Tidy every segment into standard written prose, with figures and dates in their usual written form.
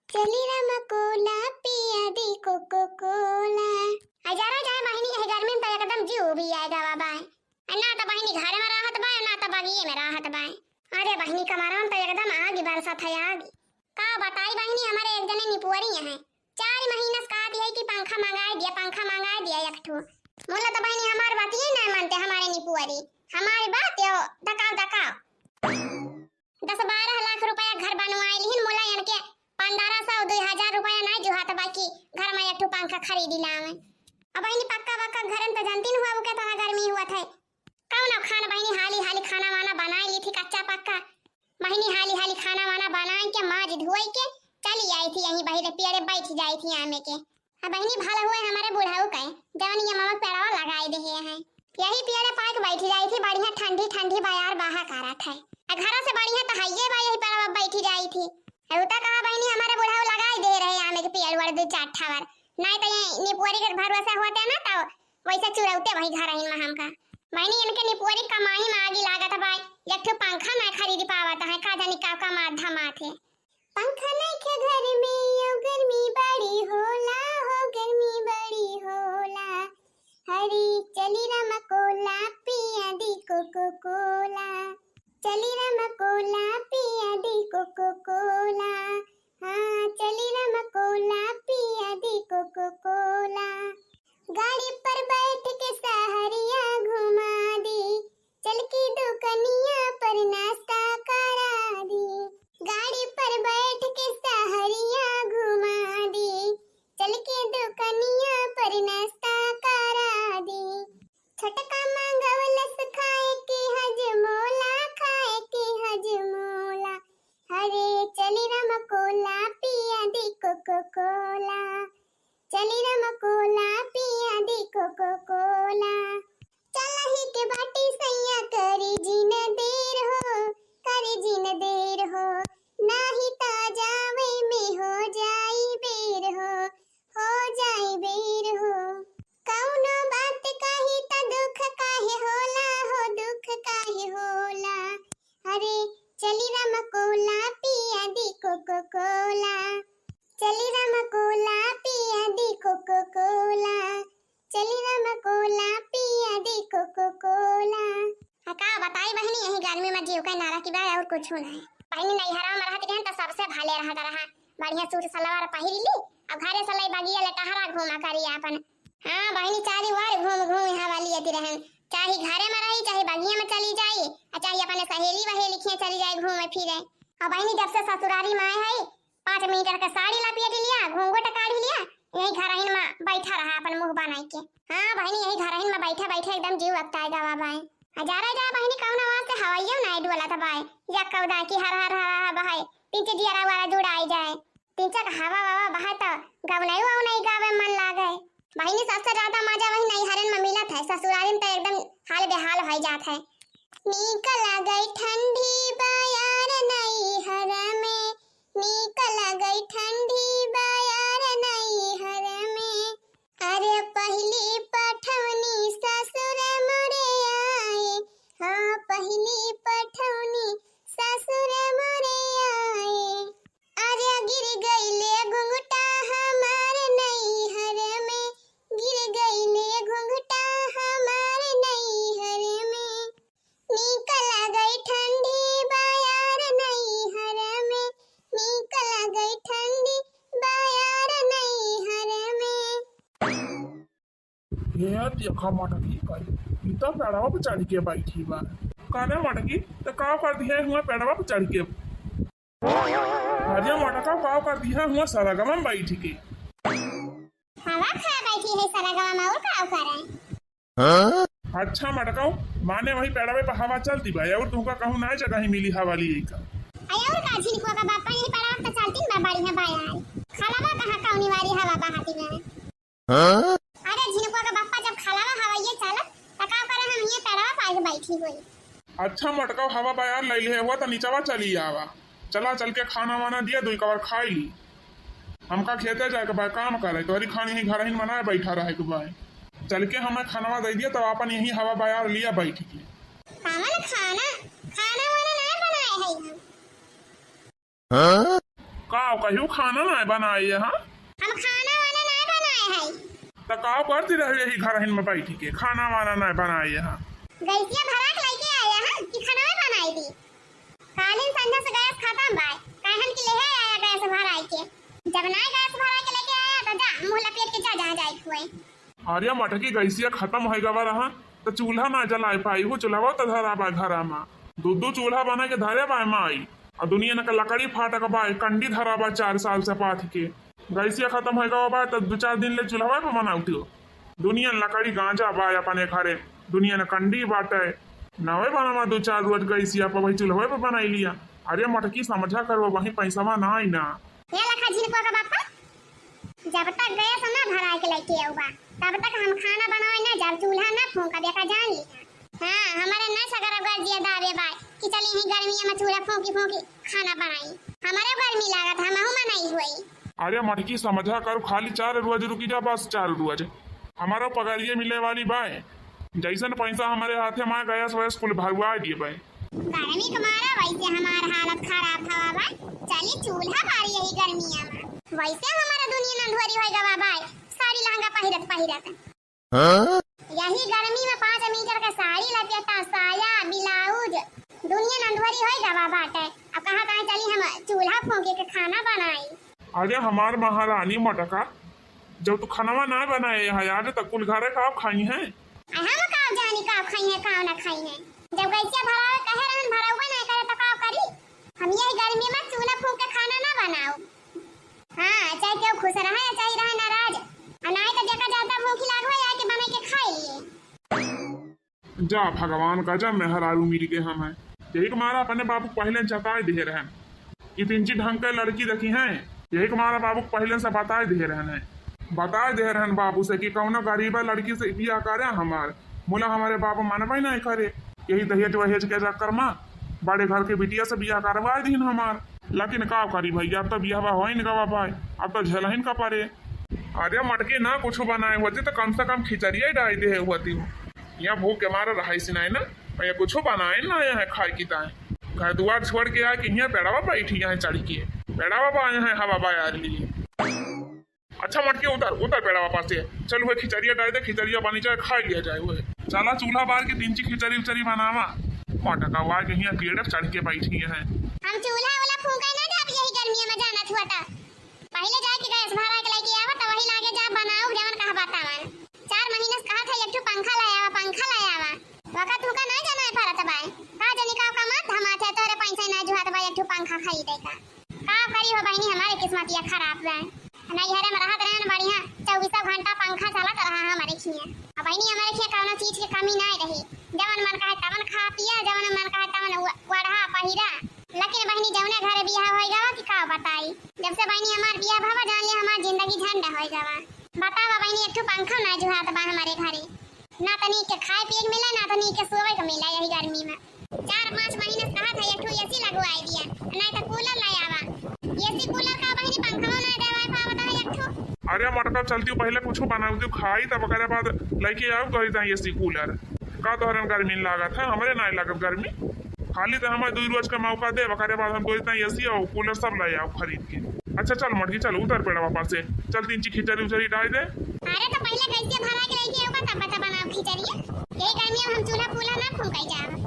चली रमकोला पिया दी cocoa Cola. हजारा जाए बहिनी है गर्मी में तो एकदम जीव भी आएगा बाबा। ना तो बहिनी घर में राहत बा ना तो बगिए में राहत बा। अरे बहिनी कमारा तो एकदम आगी बरसात है आगी। का बताई बहिनी हमारे एक जने निपुअरी है 4 महीना से कहा दिया कि पंखा मंगाए दिया एक ठो। मोला तो बहिनी हमार बात ये नहीं मानते हमारे निपुअरी। हमारी बात यो दकाव 10-12 लाख रुपया घर बनवाए लिहिन मोला इनके 1500-2000 रुपया नहीं जुहात बाकी घर में एक ठो पंखा खरीदी लावे। अब बहिनी पक्का घर में तो जानती न हुआ वो कितना गर्मी हुआ था। कौन खाना बहिनी हाली खाना वाना बनाई ली थी कच्चा पक्का। बहिनी हाली खाना वाना बनाए के माज धोई के चली आई थी यहीं बहिरे पेड़े बैठ जाई थी आमे के। अब बहिनी भला हुआ हमारे बुढ़ाऊ के जवन ये मामा पेड़वा लगाए दे हैं यही पेड़े पाक बैठ जाई थी बढ़िया ठंडी बाजार बाहा करत है। घर से बढ़िया तो हइये बा यही पेड़वा बैठ जाई थी। उता कहा बहिनी हमारे बुढ़ाऊ लगाई दे रहे आमे के पेड़ वर 2-4 ठावर नहीं तो ये निपुअरी के भरोसा होते ना तो वैसे चुरौते वही घर रही में हमका। बहिनी इनके निपुअरी कमाई में आगी लागत भाई एक ठो पंखा ना खरीद पावत है का जानी का माथा माथे। पंखा नहीं के घर में यो गर्मी बड़ी होला हो गर्मी बड़ी होला। हरी चली रमकोला पिया दी कोको कोला। चली रमकोला पिया दी कोको कोला। हाँ चली रमकोला पिया दी कोको कोला। गाड़ी पर बैठ के सहरिया घुमा दी चल की दुकनिया पर नाश्ता करा दी। गाड़ी पर बैठ के सहरिया घुमा दी चल के दुकनिया पर नाश्ता करा दी। छटका मांगवलस खाए के हजमोला हरे चली रमकोला पिया दी कोको कोला। चली रमकोला पिया दी कोको कोला। चलही के बाटी सैया करी जिन देर हो नाही ता जावे में हो जाई बेर हो कौनो बात कही ता दुख काहे होला। अरे चली रमकोला पिया दी कोको कोला। चली रमकोला पिया दी कोको कोला। चली रमकोला पिया दी कोको कोला। का बताई बहनी यही गर्मी में जीव का नारा की बात और कुछ नहीं। बहनी नहीं हरा में रहती रहन तो सबसे भाले रहा बढ़िया सूट सलवार पहिरी ली अब घरे सलाई बगिया ले टहरा घूमा करी अपन। हां बहनी चारी वार घूम यहां वाली आती रहन चाहे घरे में रही चाहे बगिया में चली जाए और चाहे अपने सहेली वहेली खिया चली जाए घूमे फिरे। अब बहनी जब से ससुरारी में आए है 5 मीटर का साड़ी लपेट लिया घूंघट काढ़ लिया यही घरहिन में बैठा रहा अपन मुंह बनाई के। हां बहनी यही घरहिन में बैठे एकदम जीव लगता है गवा भाई। हजारा जा बहनी कौन आवाज से हवाइयो नहीं डोला था भाई या कौदा की हर बहाए तीन दियारा वाला जुड़ाई जाए 3 हवा बहा तो नहीं गावे मन लागे। बहनी सबसे ज्यादा मजा वही नहीं हरन में मिलत है ससुरारी में तो एकदम हाल बेहाल हो जात है। निकल गई ठंडी बायार नहीं हर में निकल गई ठंडी बायार नहीं हर में। अरे पहली पठौनी ससुर मोरे आए हाँ पहली पठौनी ससुर मोरे आए। अरे गिर गई ले घुंघटा हमारे नहीं हर में गिर गई ले घुंघटा हमारे नहीं हर में। निकल गई ठंडी बायार नहीं हर में निकल गई ठंडी बायार नहीं हर में। ये देखा मटकी करी तो पेड़वा पे चढ़ के बैठी बा काने मटकी तो का कर दिया हुआ पेड़वा पे चढ़ के अरे मटका का कर दिया हुआ सरगम में बैठ के हवा खा बैठी है सरगम में और का करे। अच्छा मटकाओ माने वही पेड़वे पे हवा चलती बा और तुमका कहूं ना जगह ही मिली हवा ली का और का झिनको का बापा यही पेड़वा पे चलती बा बढ़िया बायार खालावा कहां कौनी वाली हवा बहाती है। अरे झिनको का बापा जब खालावा हवा ये चलत त का करे हम ये पेड़वा पे बैठी हुई। अच्छा मटकाओ हवा बायार ले ले हुआ तो नीचवा चली आवा चला चल के खाना वाना दिया 2 कवर खाई ली हमका खेते जाए के भाई काम करे तोहरी खानी ही घर ही मनाए बैठा रहे के भाई चल के हमें खाना दे दिया तो अपन यही हवा बाजार लिया बैठ के खाना वाना नहीं बनाए है हम। का कहियो खाना ना बनाए यहाँ हम खाना वाना नहीं बनाए है। तो का करती रहे यही घर में बैठ के खाना वाना ना बनाए यहाँ गैसिया भरा के लेके आया है कि खाना में बनाई दी। कालीन संध्या से गैस खत्म भाई कहन के ले आया गैस भराई के। जब ना गैस भरा के लेके आया तो जा मुंह लपेट के जा जहाँ जाए खुए। अरे मटकी गैसिया खत्म हो गवा रहा तो चूल्हा ना जलाए पाई हो चूल्हा तो धरा बा घर में दो चूल्हा बना के धरे बा माई और दुनिया न लकड़ी फाटक बा कंडी धरा बा 4 साल से पाथ के गैसिया खत्म हो गवा बा तो 2-4 दिन ले चूल्हा पे बनाउती हो दुनिया लकड़ी गांजा बा अपने घरे दुनिया न कंडी बाटे नवे बना 2-4 रोज गैसिया पर वही चूल्हे पे बनाई लिया। अरे मटकी समझा कर वही पैसा ना आई ना ये लखा झिनको का बापा जब तक गैस ना भरा के लेके आऊबा तब तक हम खाना बनाए ना जब चूल्हा ना फूंका देखा जान लिया। हाँ हमारे न सगर गर्जिया दावे बाय कि चली ही गर्मी में चूल्हा फूंकी फूंकी खाना बनाई हमारे गर्मी लागत हम नहीं हुई। अरे मटकी समझा कर खाली 4 रोज रुकी जा बस 4 रोज हमारा पगारिये मिले वाली बाय जैसन पैसा हमारे हाथे में गैस वैस कुल भरवा दिए बाय गर्मी कमारा वैसे हमारा हालत खराब था बाय चली चूल्हा बारी यही गर्मिया में वैसे हमारा दुनिया नंधुरी होई गवा बाय साड़ी लहंगा पहिरत यही गर्मी में 5 मीटर का साड़ी लपेटा साया ब्लाउज दुनिया नंधुरी होई गवा बाटे। अब कहाँ चली हम चूल्हा फूंके के खाना बनाई। अरे हमार महारानी मटका जब तू खाना ना बनाए यहाँ यार तक कुल घरे का खाई है हम का जानी का खाई है का ना खाई है जब गैसिया भरा कहे रहन भराउबा नहीं करे तो का करी हम यही गर्मी में चूल्हा फूंक के खाना ना बनाओ। हाँ चाहे क्यों खुश रहे चाहे रहे नाराज नहीं तो जगह ज्यादा भूख लागो या के बना के खाई लिए। जा भगवान का जब मेहरारू मिल के हम है यही हमारा अपने बाबू पहले जताए दे रहे कि 3 ढंग के लड़की देखी है यही हमारा बाबू पहले से बताए दे रहे बाबू से कि कौनो गरीबा लड़की से बिया करे हमार बोला हमारे बाबू मानवे नहीं करे यही दहेज वहेज के चक्कर में बड़े घर के बिटिया से बिया करवा दीन हमार लेकिन का करी भैया अब तो बिया हो ही गवा पाए अब तो झेलहिन का परे। अरे मटके ना कुछ बनाए होती तो कम से कम खिचड़िया डाल दे होती हो यहाँ भूख के मारा रहा सिनाए ना या कुछ बनाए ना यहाँ खाए की ताए घर दुआर छोड़ के आए कि यहाँ पेड़ावा बैठी यहाँ चढ़ के पेड़ावा पा यहाँ हवा बाजार लिए। अच्छा मटके उतर पेड़ावा पास से चल वो खिचड़िया डाल दे खिचड़िया बनी जाए खा लिया जाए वो चला चूल्हा बार के 3 खिचड़ी उचड़ी बनावा मटका हुआ के यहाँ पेड़ चढ़ के बैठी है। हम चूल्हा वाला फूंका ना जब यही गर्मी में जाना छुआता पहले जाके गैस भरा के लेके आवा तो वही लागे जा बनाओ जवन कहा बाता मन 4 महीने से कहा था एक ठो पंखा लाया वका तुका ना जाना है परत बाय का जनी का मत धमाथे तोरे पैसा ना जुहात बाय एक ठो पंखा खरीदे का करी हो बहनी हमारे किस्मत ये खराब है नहीं हरे में रहत रहन बढ़िया 24 घंटा पंखा चलत रहा हमारे खिया अब बहनी हमारे खिया कौनो चीज की कमी नहीं रही जवन मन कहे तवन खा पिया जवन मन कहे तवन वढ़ा पहिरा लेकिन बहनी जवने घरे बियाह होई गवा कि का बताई जब से बहनी हमार बियाह भवा जान ले हमार जिंदगी झंडा होई गवा बतावा बहनी एक ठो पंखा ना जुहात बा हमारे घरे ना तनी के खाए पिए के मिले ना तनी के सोवे के मिले यही गर्मी में 4-5 महीने से कहा था एक ठो एसी लगवाई दिया नहीं तो कूलर ले आवा एसी कूलर का बहनी पंखा ना देवाई पा बता एक ठो। अरे मटका चलती पहले कुछ बनाऊ दे खाई तब ओकरे बाद लेके आओ कही ता एसी कूलर का तोहरे गर्मी लागत है हमरे नहीं लागत गर्मी खाली तो हमारे 2 रोज का मौका दे ओकरे बाद हम कोई ता एसी और कूलर सब ले आओ खरीद के। अच्छा चल मटकी चल उतर पेड़ा वापस से चल 3 खिचड़ी उचड़ी डाल दे। अरे तो पहले कैसे भरा के लेके आओ तब बता बनाओ खिचड़ी यही गर्मी में हम चूल्हा फूला ना फूंकाई जावा।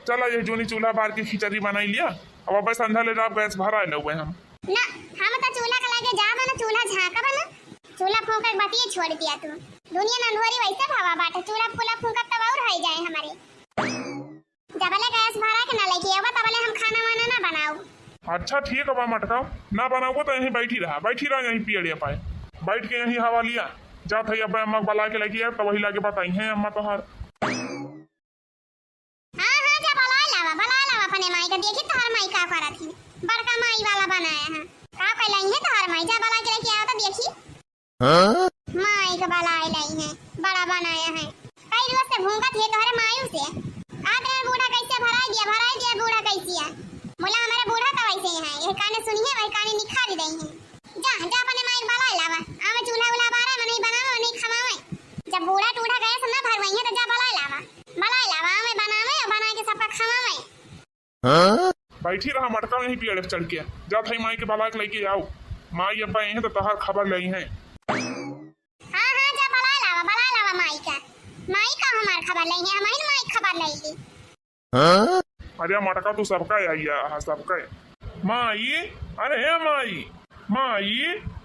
चला ये जोनी चूल्हा बार की खिचड़ी बनाई लिया अब अब संध्या ले जाओ गैस भरा ले हुए हम ना हम तो चूल्हा का लेके जा बना चूल्हा झाका बना चूल्हा फूंका बातिए छोड़ दिया तू दुनिया नंदुरी वैसे भावा बाटे चूल्हा फूला फूंका तब और रह जाए हमारे जबले गैस भरा के ना लेके आवा तबले हम खाना वाना ना बनाओ। अच्छा ठीक है मटका ना बनाओ तो यहीं बैठी रहा यहीं पियड़िया पाए बैठ के यहीं हवा लिया जा था अब अम्मा बला के लगी है तो वही लाके बताई है अम्मा तोहार। हां जा बला लावा अपने माई का देखी तोहर माई का करा थी बड़का माई वाला बनाया है का कहलाई है तोहर माई जा बला के लेके आओ तो देखी माई का बला लाई है बड़ा बनाया है कई रोज से भूंगत है तोहरे मायू से आदरे बूढ़ा कैसे भराई दिया बूढ़ा कैसिया बोला हमारा बूढ़ा तो वैसे ही है ये काने सुनी है वही काने निखार रही है जा अपने माई बला लावा आवे चूल्हा उला बारा में नहीं बनावे नहीं खमावे जब बूढ़ा टूढ़ा गया सब ना भरवई है तो जा बला लावा आवे बनावे और बना के सबका खमावे। बैठी रहा मटका यहीं पेड़ पे चढ़ के। जा थई माई के बाला के लेके आओ। माई अब हैं तो तहार खबर लई है। हाँ हाँ जा बला लावा माई का हमार खबर लई है, हमारी माई खबर लई ली। अरे मटका तू सबका आई सबका माई। अरे हे माई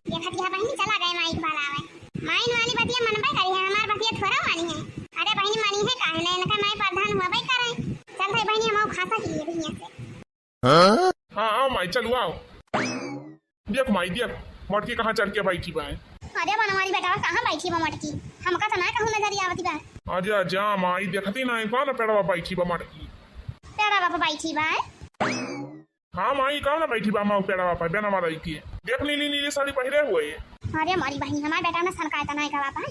देखा दिया बहनी चला गए माई के बालावे। माई वाली बतिया मनबे करी है, हमार बतिया थोड़ा मानी है। अरे बहनी मानी है काहे नहीं, इनका माई प्रधान हुआ भाई करे। चल भाई बहनी हम खासा के लिए भैया से। हाँ आओ माई चलो आओ। देख माई देख मटकी कहाँ चढ़ के बैठी बा। अरे बनवारी बेटा कहाँ बैठी बा मटकी, हमका तो ना कहूं नजर आवती बा। अरे जा माई देखती ना कौन पेड़वा बैठी बा मटकी। पेड़ा बापा बैठी बा। हाँ माई कौन बैठी बा माऊ पेड़वा पर बेना मारा की। देख नीली साड़ी पहरे हुए। अरे मारी बहनी हमार बेटा में सनकाय तना का बापा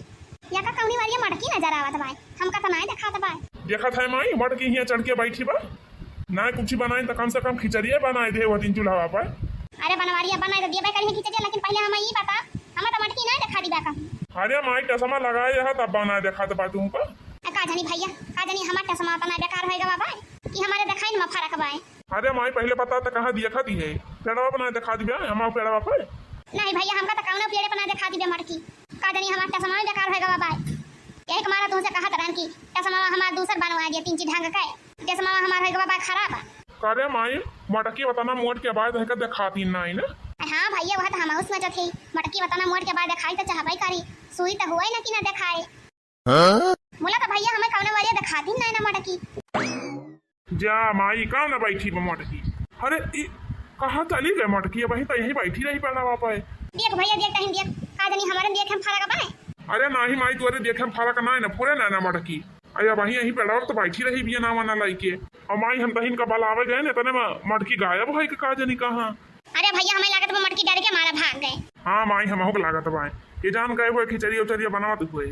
या का कौनी वाली मटकी नजर आवत बा, हमका तो ना दिखात बा। देखत है माई मटकी हिया चढ़ के बैठी बा। ना कुछ बनाए तो कम से कम खिचड़िया बनाए दे वो तीन चूल्हा पर। अरे बनवारिया बनाए तो दिया करी खिचड़िया, लेकिन पहले हम ये बता हम तो मटकी ना दिखा दी बा का। अरे माई चश्मा लगाए है तब बनाए देखा तो बातू का। का जानी भैया का जानी हमार चश्मा तना बेकार होएगा बाबा कि हमारे दिखाई में फर्क बा। अरे माई पहले पता तो कहाँ दिया दी है पेड़वा बनाए दिखा दी हमारे पेड़वा पर। नहीं भैया हमका तो कौनो पेड़े बना दिखा दी मटकी का जानी हमार चश्मा में बेकार होएगा बाबा। एक मारा तुमसे कहा तरन की चश्मा हमार दूसर बनवा दिया तीन चीज ढंग का चश्मा हमार होएगा बाबा खराब। करे माई मटकी बताना मोट के बाद है दिखाती ना ना। हाँ भैया वह तो हम उसमें जो थी मटकी बताना मोट के बाद दिखाई तो चाहबे करी सुई तो हुआ ही ना कि ना दिखाए। बोला तो भैया हमें कौनो वाली दिखाती ना मटकी। जा माई कहाँ ना बैठी बा मटकी। अरे कहाँ चली गए मटकी वही तो यही बैठी रही पड़ा वापा। देख भैया देख कहीं देख का जानी हमारे देख हम फर्क बा। अरे नहीं माई तुअरे देखे फर्क ना है ना पूरे ना मटकी। अरे वही यही पेड़ा तो बैठी रही भी ना मना लाई के। और माई हम तहिन का बलावे गए ना तने मटकी गायब है का जानी कहाँ। अरे भैया हमें लागत मटकी डर के मारा भाग गए। हाँ माई हम लागत बा ये जान गए हुए खिचड़ी उचड़िया बनावत हुए।